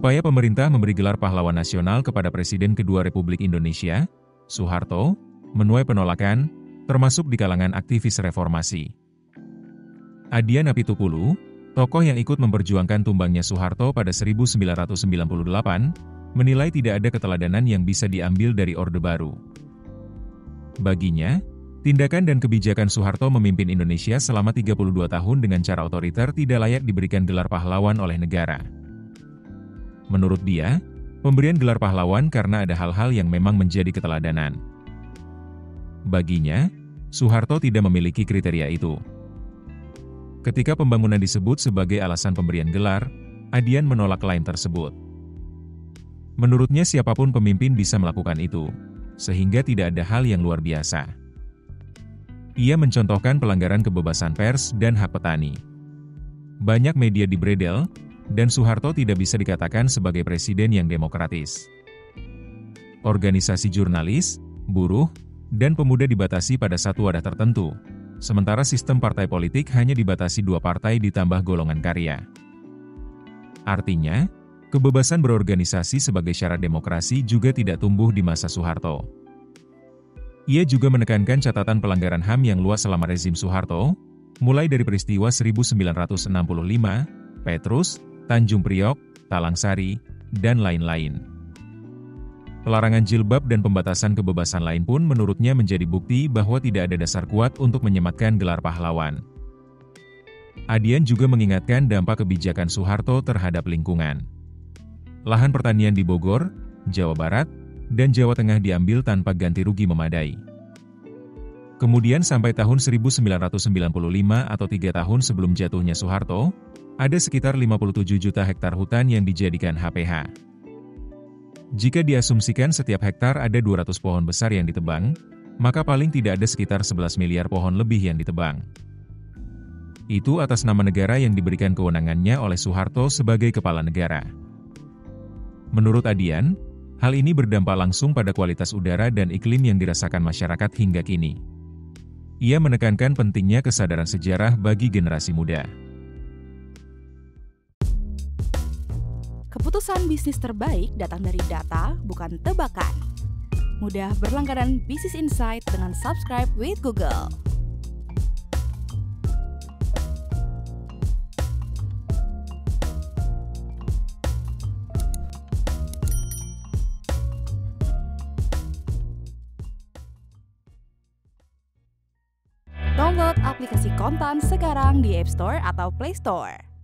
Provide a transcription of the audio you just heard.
Upaya pemerintah memberi gelar pahlawan nasional kepada Presiden kedua Republik Indonesia, Soeharto, menuai penolakan, termasuk di kalangan aktivis reformasi. Adian Apitupulu, tokoh yang ikut memperjuangkan tumbangnya Soeharto pada 1998, menilai tidak ada keteladanan yang bisa diambil dari Orde Baru. Baginya, tindakan dan kebijakan Soeharto memimpin Indonesia selama 32 tahun dengan cara otoriter tidak layak diberikan gelar pahlawan oleh negara. Menurut dia, pemberian gelar pahlawan karena ada hal-hal yang memang menjadi keteladanan. Baginya, Soeharto tidak memiliki kriteria itu. Ketika pembangunan disebut sebagai alasan pemberian gelar, Adian menolak klaim tersebut. Menurutnya siapapun pemimpin bisa melakukan itu, sehingga tidak ada hal yang luar biasa. Ia mencontohkan pelanggaran kebebasan pers dan hak petani. Banyak media dibredel, dan Soeharto tidak bisa dikatakan sebagai presiden yang demokratis. Organisasi jurnalis, buruh, dan pemuda dibatasi pada satu wadah tertentu, sementara sistem partai politik hanya dibatasi 2 partai ditambah golongan karya. Artinya, kebebasan berorganisasi sebagai syarat demokrasi juga tidak tumbuh di masa Soeharto. Ia juga menekankan catatan pelanggaran HAM yang luas selama rezim Soeharto, mulai dari peristiwa 1965, Petrus, Tanjung Priok, Talang Sari, dan lain-lain. Pelarangan jilbab dan pembatasan kebebasan lain pun menurutnya menjadi bukti bahwa tidak ada dasar kuat untuk menyematkan gelar pahlawan. Adian juga mengingatkan dampak kebijakan Soeharto terhadap lingkungan. Lahan pertanian di Bogor, Jawa Barat, dan Jawa Tengah diambil tanpa ganti rugi memadai. Kemudian sampai tahun 1995 atau 3 tahun sebelum jatuhnya Soeharto, ada sekitar 57 juta hektar hutan yang dijadikan HPH. Jika diasumsikan setiap hektar ada 200 pohon besar yang ditebang, maka paling tidak ada sekitar 11 miliar pohon lebih yang ditebang. Itu atas nama negara yang diberikan kewenangannya oleh Soeharto sebagai kepala negara. Menurut Adian, hal ini berdampak langsung pada kualitas udara dan iklim yang dirasakan masyarakat hingga kini. Ia menekankan pentingnya kesadaran sejarah bagi generasi muda. Keputusan bisnis terbaik datang dari data, bukan tebakan. Mudah berlangganan Business Insight dengan subscribe with Google. Download aplikasi Kontan sekarang di App Store atau Play Store.